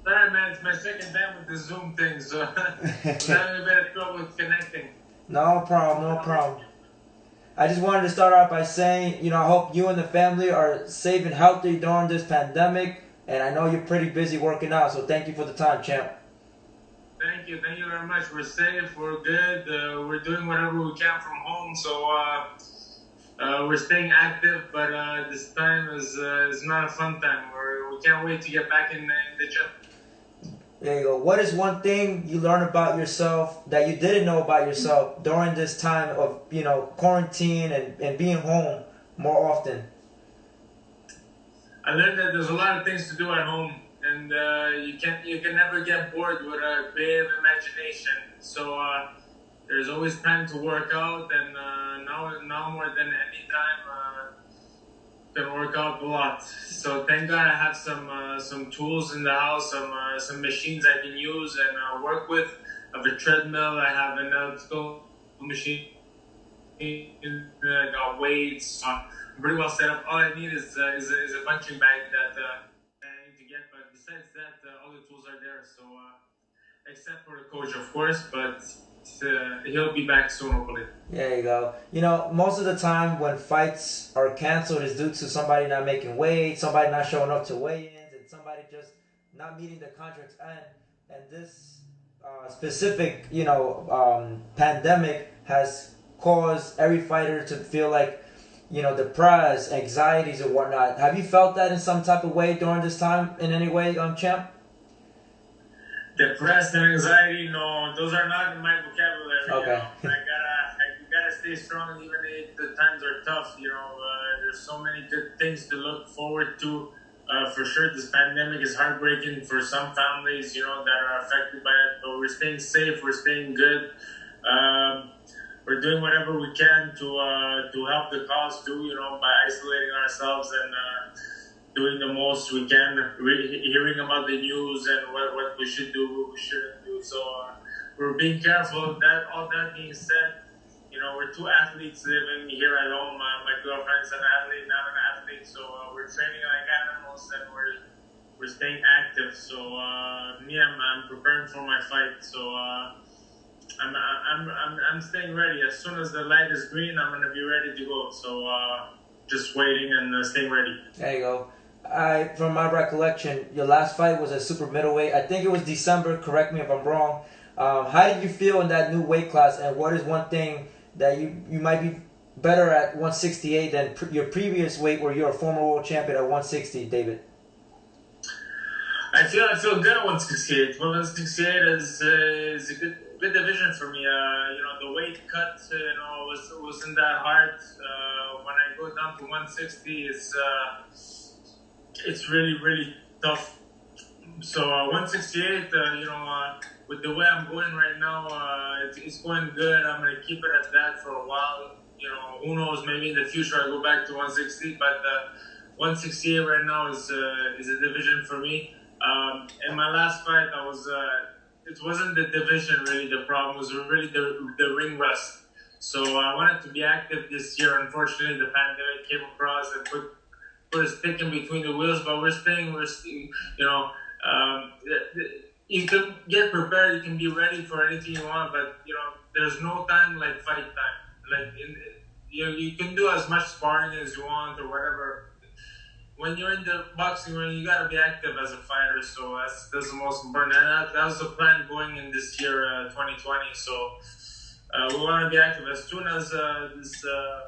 Sorry, man. It's my second time with the Zoom thing, so I'm having a bit of trouble with connecting. No problem, no problem. I just wanted to start out by saying, I hope you and the family are safe and healthy during this pandemic. And I know you're pretty busy working out, so thank you for the time, champ. Thank you very much. We're safe, we're good, we're doing whatever we can from home, so we're staying active, but this time is not a fun time. We can't wait to get back in the gym. There you go. What is one thing you learned about yourself that you didn't know about yourself during this time of, quarantine and being home more often? I learned that there's a lot of things to do at home, and you can never get bored with a creative imagination. So there's always time to work out, and now more than any time, can work out a lot. So thank God I have some tools in the house, some machines I can use and work with. I have a treadmill. I have an elliptical machine. I got weights. I'm pretty well set up. All I need is a punching bag that I need to get. But besides that, all the tools are there. So except for the coach, of course, but he'll be back soon, hopefully. There you go. Most of the time when fights are canceled is due to somebody not making weight, somebody not showing up to weigh-ins, and somebody just not meeting the contract's end. And this specific, pandemic has caused every fighter to feel like, depressed, anxieties and whatnot. Have you felt that in some type of way during this time in any way, champ? Depressed and anxiety, no, those are not in my vocabulary. Okay. You gotta stay strong even if the times are tough. There's so many good things to look forward to. For sure, this pandemic is heartbreaking for some families, that are affected by it. But we're staying safe. We're staying good. We're doing whatever we can to help the cause too. By isolating ourselves and doing the most we can, hearing about the news and what we should do, what we shouldn't do. So we're being careful. All that being said, we're two athletes living here at home. My girlfriend's an athlete, not an athlete. So we're training like animals and we're staying active. So I'm preparing for my fight. So I'm staying ready. As soon as the light is green, I'm gonna be ready to go. So just waiting and staying ready. There you go. From my recollection, your last fight was at super middleweight. I think it was December. Correct me if I'm wrong. How did you feel in that new weight class? And what is one thing that you might be better at 168 than your previous weight, where you're a former world champion at 160, David? I feel good at 168. 168 is a good division for me. The weight cut, wasn't that hard. When I go down to 160, it's really, really tough. So 168, with the way I'm going right now, it's going good. I'm going to keep it at that for a while. Who knows, maybe in the future I go back to 160, but 168 right now is a division for me. In my last fight, it wasn't the division really the problem, was really the ring rust. So I wanted to be active this year. Unfortunately, the pandemic came across and put a stick in between the wheels, but we're staying, you can get prepared, you can be ready for anything you want, but, there's no time like fight time. Like, you can do as much sparring as you want or whatever. When you're in the boxing ring, you gotta be active as a fighter, so that's the most important. And that was the plan going in this year, 2020. So we want to be active. As soon as the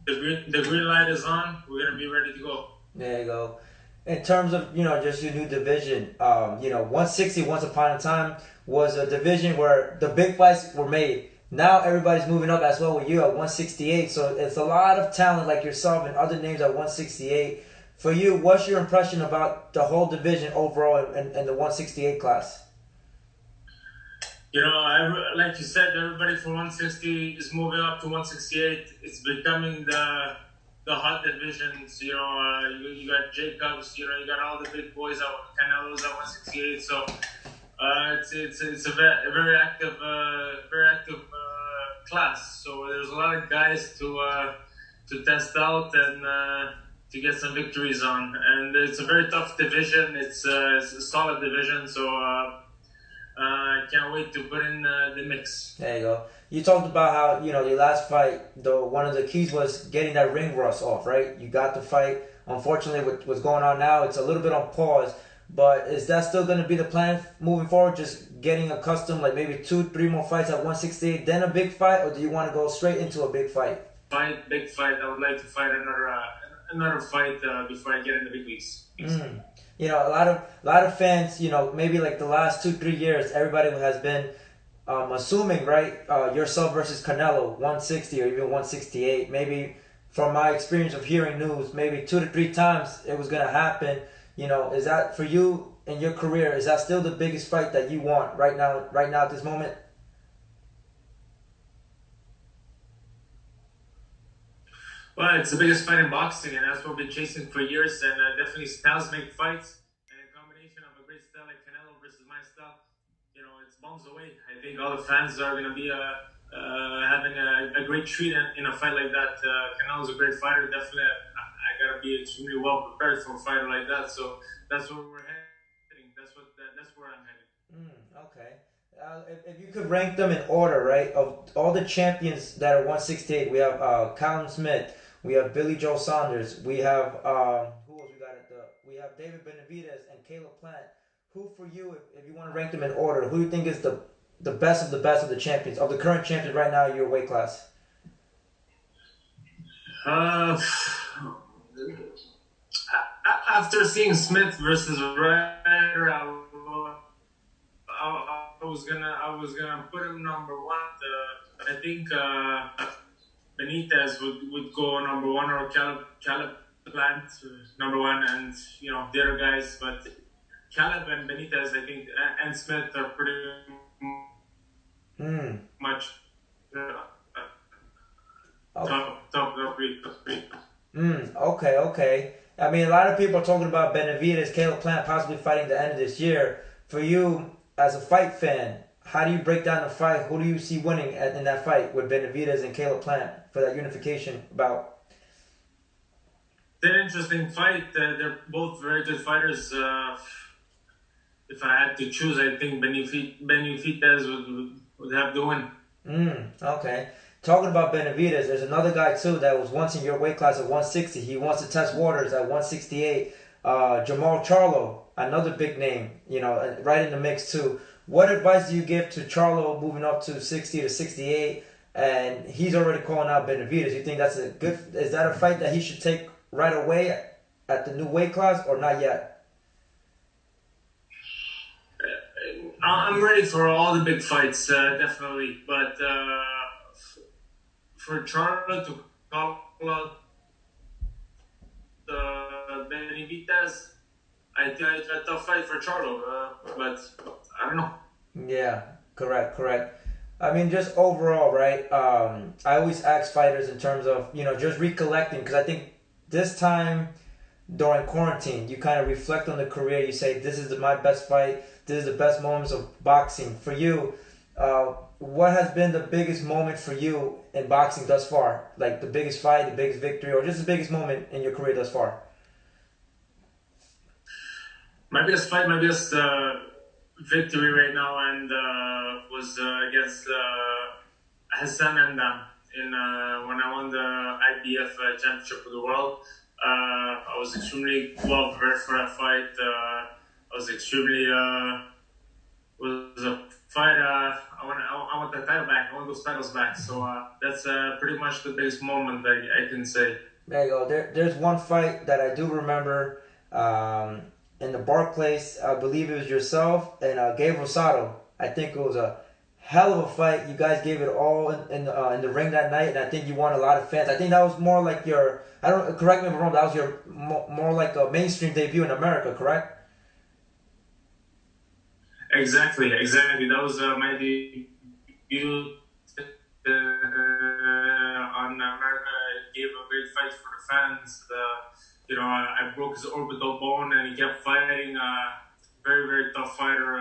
green light is on, we're gonna be ready to go. There you go. In terms of just your new division, 160 once upon a time was a division where the big fights were made. Now everybody's moving up as well with you at 168. So it's a lot of talent like yourself and other names at 168. For you, what's your impression about the whole division overall in the 168 class? Like you said, everybody from 160 is moving up to 168. It's becoming the hot divisions. You got Jacobs. You got all the big boys. Canelo's at 168. So it's a very active class. So there's a lot of guys to test out and. to get some victories on. And it's a very tough division. It's a solid division, so I can't wait to put in the mix. There you go. You talked about how, the last fight, one of the keys was getting that ring rust off, right? You got the fight. Unfortunately, with what's going on now, it's a little bit on pause. But is that still going to be the plan moving forward? Just getting accustomed, like maybe 2-3 more fights at 168, then a big fight, or do you want to go straight into a big fight? Big fight. I would like to fight another fight before I get in the big leagues. A lot of fans, maybe like the last 2-3 years, everybody has been assuming, right, yourself versus Canelo, 160 or even 168. Maybe from my experience of hearing news, maybe 2 to 3 times it was gonna happen. Is that for you in your career? Is that still the biggest fight that you want right now at this moment? Well, it's the biggest fight in boxing, and that's what we've been chasing for years. And definitely styles make fights, and a combination of a great style like Canelo versus my style, it's bombs away. I think all the fans are going to be having a great treat in a fight like that. Canelo's a great fighter. Definitely, I got to be extremely well prepared for a fighter like that. So that's where we're heading. That's where I'm heading. Okay. If you could rank them in order, right, of all the champions that are 168, we have Callum Smith, we have Billy Joe Saunders, we have who else we got we have David Benavidez and Caleb Plant. Who for you, if you want to rank them in order, who do you think is the best of the champions, of the current champions right now in your weight class? After seeing Smith versus Ryder, I was gonna put him number one. I think Benitez would go number one, or Caleb Plant number one, and the other guys. But Caleb and Benitez, I think, and Smith are pretty much top three. Okay. I mean, a lot of people are talking about Benavidez, Caleb Plant possibly fighting the end of this year. For you, as a fight fan, how do you break down the fight? Who do you see winning in that fight with Benavidez and Caleb Plant for that unification bout? It's an interesting fight. They're both very good fighters. If I had to choose, I think Benavidez would have the win. Okay. Talking about Benavidez, there's another guy too that was once in your weight class at 160. He wants to test waters at 168. Jermall Charlo, another big name, right in the mix too. What advice do you give to Charlo moving up to 60 to 68? And he's already calling out Benavidez. You think that's is that a fight that he should take right away at the new weight class, or not yet? I'm ready for all the big fights, definitely. But for Charlo to call out Benavidez, I think it's a tough fight for Charlo, but I don't know. Yeah, correct. I mean, just overall, right? I always ask fighters in terms of, just recollecting, because I think this time during quarantine, you kind of reflect on the career. You say, this is my best fight. This is the best moments of boxing. For you, what has been the biggest moment for you in boxing thus far? Like the biggest fight, the biggest victory, or just the biggest moment in your career thus far? My biggest fight, my biggest victory right now, and was against Hassan Andam when I won the IBF Championship of the World. I was extremely well prepared for that fight. I was extremely was a fight. I want the title back. I want those titles back. So that's pretty much the biggest moment I can say. There you go. There's one fight that I do remember. In the Barclays, I believe it was yourself and Gabe Rosado. I think it was a hell of a fight. You guys gave it all in the ring that night, and I think you won a lot of fans. I think that was more like your, correct me if I'm wrong, that was your more like a mainstream debut in America, correct? Exactly. That was my debut on America. It gave a great fight for the fans. I broke his orbital bone, and he kept fighting. Very, very tough fighter.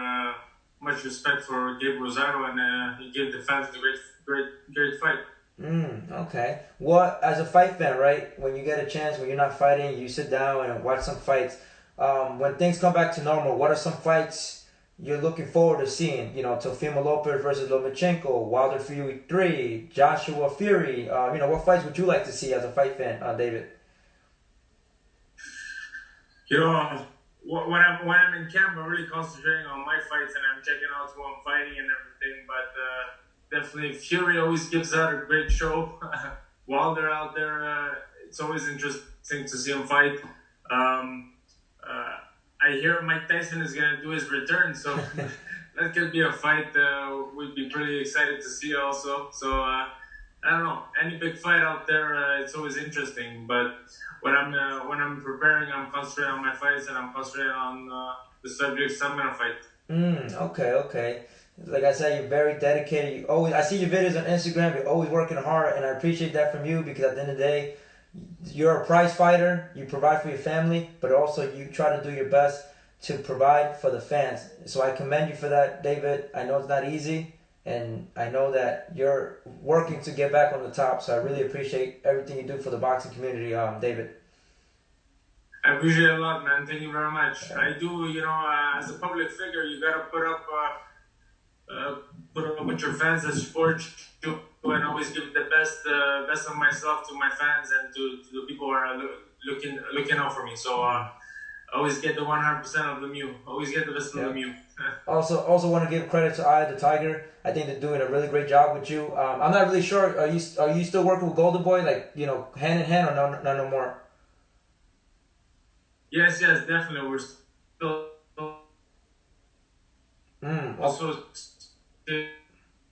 Much respect for Gabe Rosado, and he gave the fans a great fight. Okay. What, as a fight fan, right? When you get a chance, when you're not fighting, you sit down and watch some fights. When things come back to normal, what are some fights you're looking forward to seeing? You know, Teofimo Lopez versus Lomachenko, Wilder Fury 3, Joshua Fury. What fights would you like to see as a fight fan, David? You know, when I'm in camp, I'm really concentrating on my fights and I'm checking out who I'm fighting and everything. But definitely, Fury always gives out a great show. Wilder out there, it's always interesting to see him fight. I hear Mike Tyson is going to do his return, so that could be a fight we'd be pretty excited to see also. So, I don't know, any big fight out there, it's always interesting. But when I'm preparing, I'm concentrating on my fights and I'm concentrating on the subjects I'm going to fight. Okay. Like I said, you're very dedicated. I see your videos on Instagram. You're always working hard, and I appreciate that from you because at the end of the day, you're a prize fighter. You provide for your family, but also you try to do your best to provide for the fans. So I commend you for that, David. I know it's not easy, and I know that you're working to get back on the top. So I really appreciate everything you do for the boxing community, David. I appreciate it a lot, man. Thank you very much. I do, as a public figure, you gotta put up with your fans that support you and always give the best of myself to my fans and to the people who are looking out for me. So always get the 100% of Lemieux. Always get the best of Lemieux. Also want to give credit to Eye the Tiger. I think they're doing a really great job with you. I'm not really sure. Are you still working with Golden Boy, like hand in hand, or no more? Yes, definitely. We're still also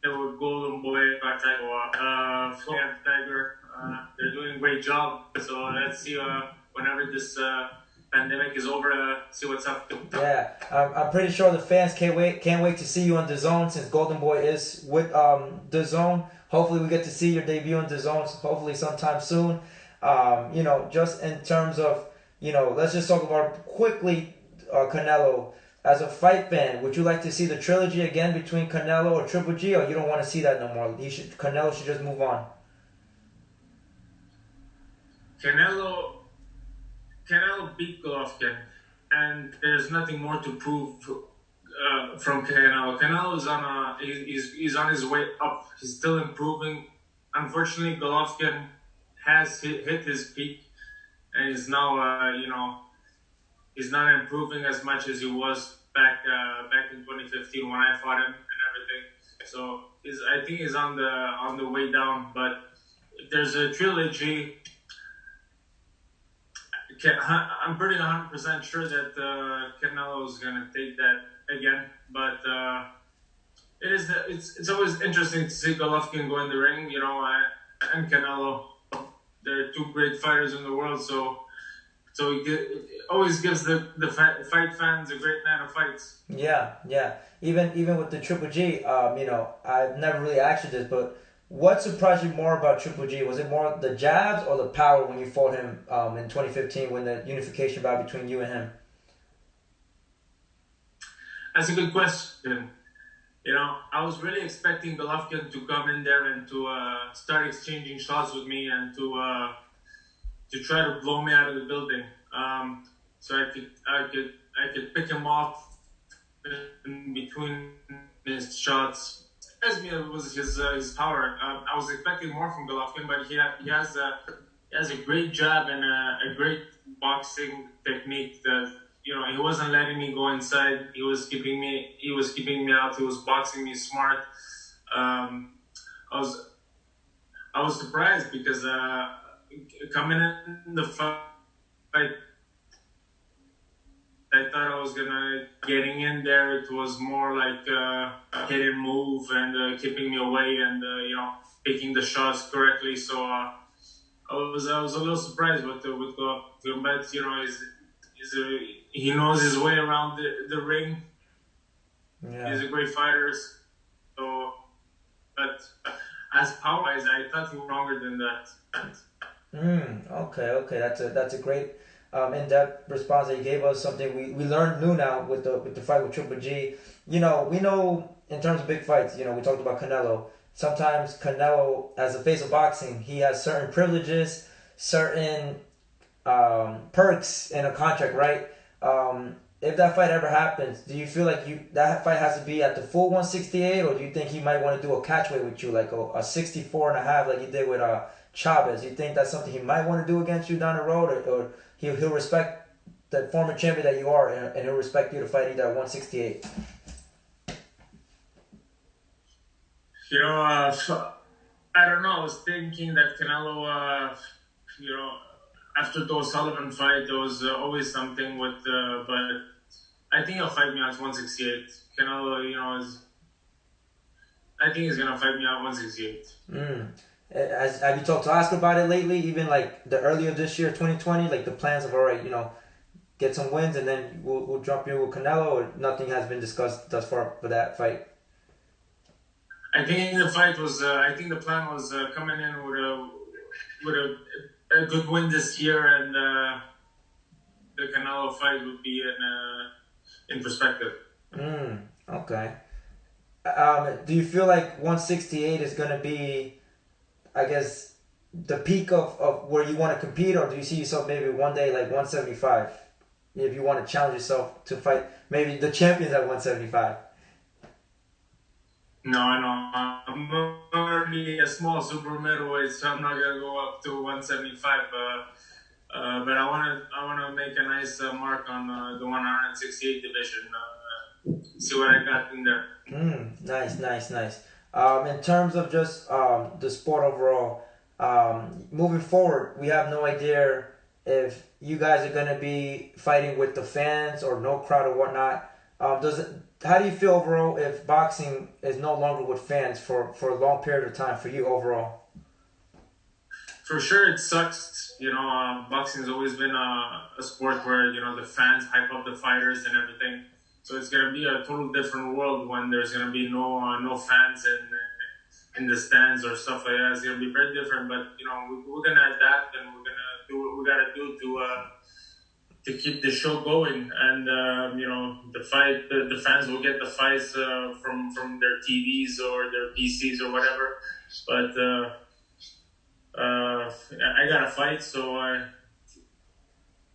with Golden Boy, Tiger. They're doing a great job. So let's see whenever this pandemic is over, see what's up. Yeah, I'm pretty sure the fans can't wait to see you on DAZN since Golden Boy is with DAZN. Hopefully we get to see your debut on DAZN. Hopefully sometime soon. Just in terms of let's just talk about quickly Canelo. As a fight fan, would you like to see the trilogy again between Canelo or Triple G, or you don't want to see that no more? Canelo should just move on. Canelo beat Golovkin, and there's nothing more to prove from Canelo. Canelo is he's on his way up. He's still improving. Unfortunately, Golovkin has hit his peak, and he's now he's not improving as much as he was back in 2015 when I fought him and everything. So I think he's on the way down. But if there's a trilogy, I'm pretty 100% sure that Canelo is gonna take that again. But it's always interesting to see Golovkin go in the ring, and Canelo. They're two great fighters in the world, so it always gives the fight fans a great night of fights. Yeah. Even with the Triple G, I've never really asked you this, but what surprised you more about Triple G? Was it more the jabs or the power when you fought him in 2015 when the unification bout between you and him? That's a good question. I was really expecting Golovkin to come in there and to start exchanging shots with me and to try to blow me out of the building, so I could pick him off in between his shots. As me, it was his power. I was expecting more from Golovkin, but he has a great jab and a great boxing technique that he wasn't letting me go inside. He was keeping me out. He was boxing me smart. I was surprised because coming in the fight, I thought I was getting in there. It was more like hit and move and keeping me away and picking the shots correctly. So I was a little surprised with Golovkin, but he knows his way around the ring. Yeah. He's a great fighter. So, but as power-wise, I thought he was stronger than that. Okay. That's a great in-depth response that you gave us. Something we learned new now with the fight with Triple G. We know in terms of big fights. We talked about Canelo. sometimes Canelo, as a face of boxing, he has certain privileges, certain perks in a contract, right? If that fight ever happens, do you feel like that fight has to be at the full 168, or do you think he might want to do a catchweight with you, like a 64 and a half, like he did with Chavez? You think that's something he might want to do against you down the road, or he'll respect the former champion that you are, and he'll respect you to fight either at 168? I don't know. I was thinking that Canelo, after the O'Sullivan fight, there was always something with, but I think he'll fight me at 168. Canelo, I think he's gonna fight me at 168. Have you talked to Oscar about it lately? Even like the earlier this year, 2020, like the plans of, all right, get some wins and then we'll jump you with Canelo, or nothing has been discussed thus far for that fight? I think the fight was. I think the plan was coming in with a good win this year, and the Canelo fight would be in perspective. Okay. Do you feel like 168 is going to be, I guess, the peak of where you want to compete, or do you see yourself maybe one day like 175, if you want to challenge yourself to fight maybe the champions at 175? No, I'm only a small super middleweight, so I'm not gonna go up to 175. But I wanna make a nice mark on the 168 division. See what I got in there. Nice. In terms of just the sport overall, moving forward, we have no idea if you guys are gonna be fighting with the fans or no crowd or whatnot. How do you feel overall if boxing is no longer with fans for a long period of time for you overall? For sure, it sucks. Boxing has always been a sport where the fans hype up the fighters and everything. So it's gonna be a total different world when there's gonna be no fans in the stands or stuff like that. It's gonna be very different. But we're gonna adapt, and we're gonna do what we gotta do to keep the show going. And the fans will get the fights from their TVs or their PCs or whatever. But I gotta fight, so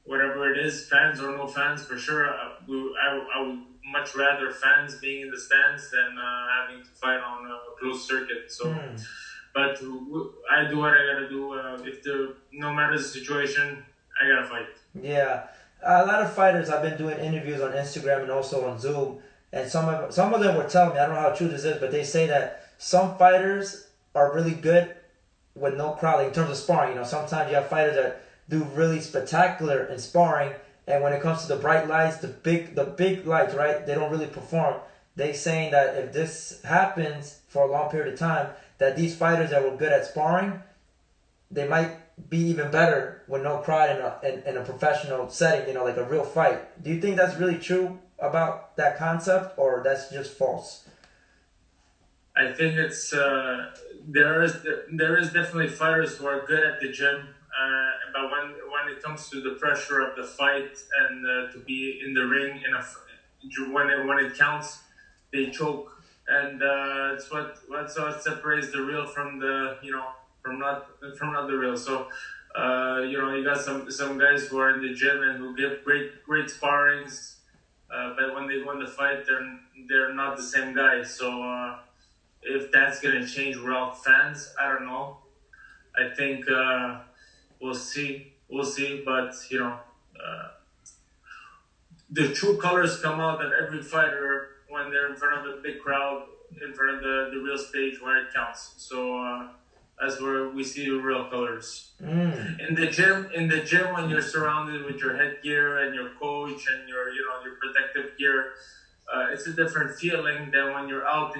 whatever it is, fans or no fans, for sure, I would much rather fans being in the stands than having to fight on a closed circuit. So, but I do what I gotta do. No matter the situation, I gotta fight. Yeah. A lot of fighters, I've been doing interviews on Instagram and also on Zoom, and some of them were telling me, I don't know how true this is, but they say that some fighters are really good with no crowd, like in terms of sparring. Sometimes you have fighters that do really spectacular in sparring, and when it comes to the bright lights, the big lights, right, they don't really perform. They saying that if this happens for a long period of time, that these fighters that were good at sparring, they might be even better with no crowd in a professional setting, like a real fight. Do you think that's really true about that concept, or that's just false? I think it's there is definitely fighters who are good at the gym, but when it comes to the pressure of the fight and to be in the ring when it counts, they choke, and it's what separates the real from the from not the real. So you got some guys who are in the gym and who give great sparrings, but when they win the fight, they're not the same guy. So if that's gonna change without fans, I don't know. I think we'll see, but the true colors come out of every fighter when they're in front of a big crowd, in front of the real stage where it counts. So that's where we see the real colors. In the gym, when you're surrounded with your headgear and your coach and your protective gear, it's a different feeling than when you're out